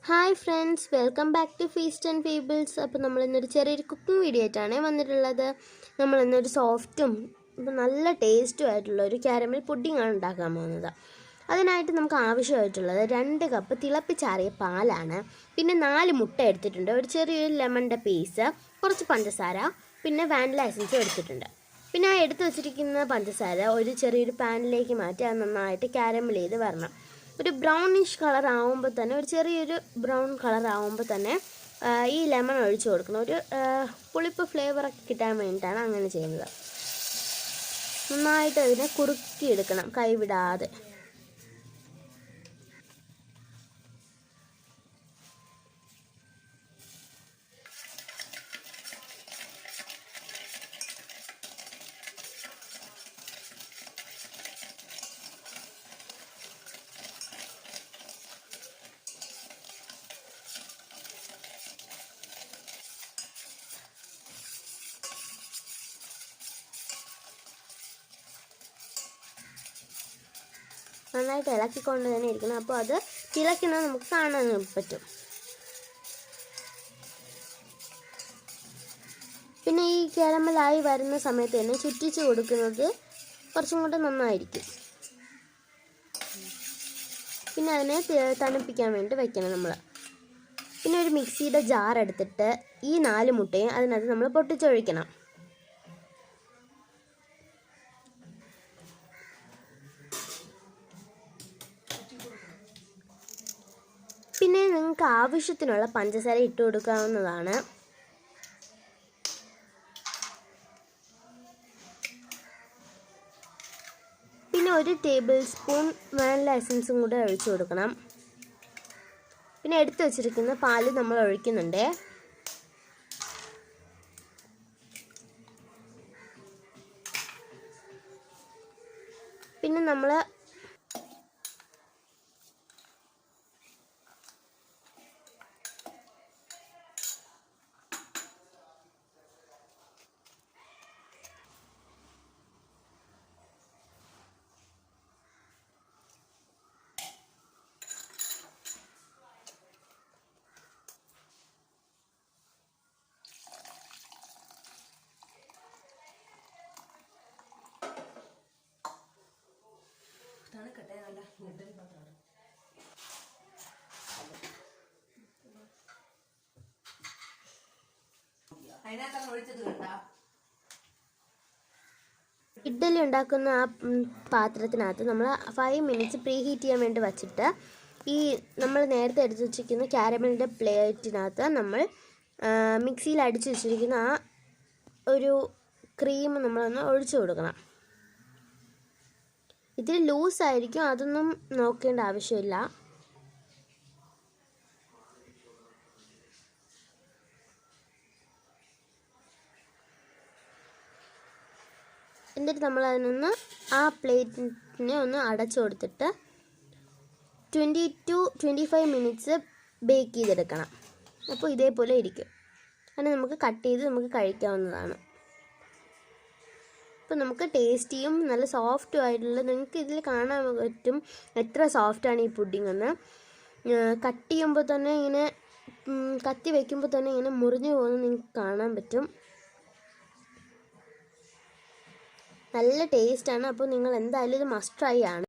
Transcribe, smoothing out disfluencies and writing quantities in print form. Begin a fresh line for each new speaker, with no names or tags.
Hi friends, welcome back to feast and fables. അപ്പോൾ നമ്മളിന്നൊരു ചെറിയൊരു കുക്കിംഗ് വീഡിയോ ആയിട്ടാണ് വന്നിട്ടുള്ളത്. നമ്മളിന്നൊരു സോഫ്റ്റും ഇപ്പം നല്ല ടേസ്റ്റും ആയിട്ടുള്ള ഒരു കാരമൽ പുഡിങ്ങാണ് ഉണ്ടാക്കാൻ പോകുന്നത്. അതിനായിട്ട് നമുക്ക് ആവശ്യമായിട്ടുള്ളത് 2 കപ്പ് തിളപ്പിച്ചാറിയ പാലാണ്, പിന്നെ 4 മുട്ട എടുത്തിട്ടുണ്ട്, ഒരു ചെറിയൊരു ലെമണിൻ്റെ പീസ്, കുറച്ച് പഞ്ചസാര, പിന്നെ വാനില എസൻസും എടുത്തിട്ടുണ്ട്. പിന്നെ ആ എടുത്ത് വെച്ചിരിക്കുന്ന പഞ്ചസാര ഒരു ചെറിയൊരു പാനിലേക്ക് മാറ്റി അത് നന്നായിട്ട് കാരമൽ ചെയ്ത് വരണം. ഒരു ബ്രൗണിഷ് കളർ ആകുമ്പോൾ തന്നെ, ഒരു ചെറിയൊരു ബ്രൗൺ കളർ ആകുമ്പോൾ തന്നെ ഈ ലെമൺ ഒഴിച്ചു കൊടുക്കണം. ഒരു പുളിപ്പ് ഫ്ലേവറൊക്കെ കിട്ടാൻ വേണ്ടിയിട്ടാണ് അങ്ങനെ ചെയ്യുന്നത്. നന്നായിട്ട് അതിനെ കുറുക്കിയെടുക്കണം കൈവിടാതെ. നന്നായിട്ട് ഇളക്കിക്കൊണ്ട് തന്നെ ഇരിക്കണം. അപ്പോൾ അത് തിളയ്ക്കുന്നത് നമുക്ക് കാണാൻ പറ്റും. പിന്നെ ഈ കാരമലായി വരുന്ന സമയത്ത് തന്നെ ചുറ്റിച്ച് കൊടുക്കുന്നത് കുറച്ചും കൂടെ നന്നായിരിക്കും. പിന്നെ അതിനെ തണുപ്പിക്കാൻ വേണ്ടി വയ്ക്കണം നമ്മൾ. പിന്നെ ഒരു മിക്സിയുടെ ജാർ എടുത്തിട്ട് ഈ 4 മുട്ടയും അതിനകത്ത് നമ്മൾ പൊട്ടിച്ചൊഴിക്കണം. പിന്നെ നിങ്ങൾക്ക് ആവശ്യത്തിനുള്ള പഞ്ചസാര ഇട്ട് കൊടുക്കാവുന്നതാണ്. പിന്നെ 1 ടേബിൾ സ്പൂൺ വാനില എസൻസും കൂടെ ഒഴിച്ചു കൊടുക്കണം. പിന്നെ എടുത്തു വച്ചിരിക്കുന്ന പാല് നമ്മൾ ഒഴിക്കുന്നുണ്ട്. പിന്നെ നമ്മൾ ഇഡ്ഡലി ഉണ്ടാക്കുന്ന ആ പാത്രത്തിനകത്ത് നമ്മൾ 5 മിനിറ്റ്സ് പ്രീ ഹീറ്റ് ചെയ്യാൻ വേണ്ടി വച്ചിട്ട് ഈ നമ്മൾ നേരത്തെ എടുത്ത് വെച്ചിരിക്കുന്ന കാരമലിൻ്റെ പ്ലേറ്റിനകത്ത് നമ്മൾ മിക്സിയിൽ അടിച്ച് വെച്ചിരിക്കുന്ന ആ ഒരു ക്രീം നമ്മളൊന്ന് ഒഴിച്ചു കൊടുക്കണം. ഇതിൽ ലൂസായിരിക്കും, അതൊന്നും നോക്കേണ്ട ആവശ്യമില്ല. എന്നിട്ട് നമ്മൾ അതിനൊന്ന് ആ പ്ലേറ്റിനെ ഒന്ന് അടച്ചു കൊടുത്തിട്ട് 20 to 25 മിനിറ്റ്സ് ബേക്ക് ചെയ്തെടുക്കണം. അപ്പോൾ ഇതേപോലെ ഇരിക്കും. അങ്ങനെ നമുക്ക് കട്ട് ചെയ്ത് നമുക്ക് കഴിക്കാവുന്നതാണ്. അപ്പോൾ നമുക്ക് ടേസ്റ്റിയും നല്ല സോഫ്റ്റും ആയിട്ടുള്ള, നിങ്ങൾക്ക് ഇതിൽ കാണാൻ പറ്റും എത്ര സോഫ്റ്റാണ് ഈ പുഡിംഗ് എന്ന്. കട്ട് ചെയ്യുമ്പോൾ തന്നെ ഇങ്ങനെ കത്തി വയ്ക്കുമ്പോൾ തന്നെ ഇങ്ങനെ മുറിഞ്ഞു പോകുന്നത് നിങ്ങൾക്ക് കാണാൻ പറ്റും. നല്ല ടേസ്റ്റാണ്. അപ്പോൾ നിങ്ങൾ എന്തായാലും ഇത് മസ്റ്റ് ട്രൈ ആണ്.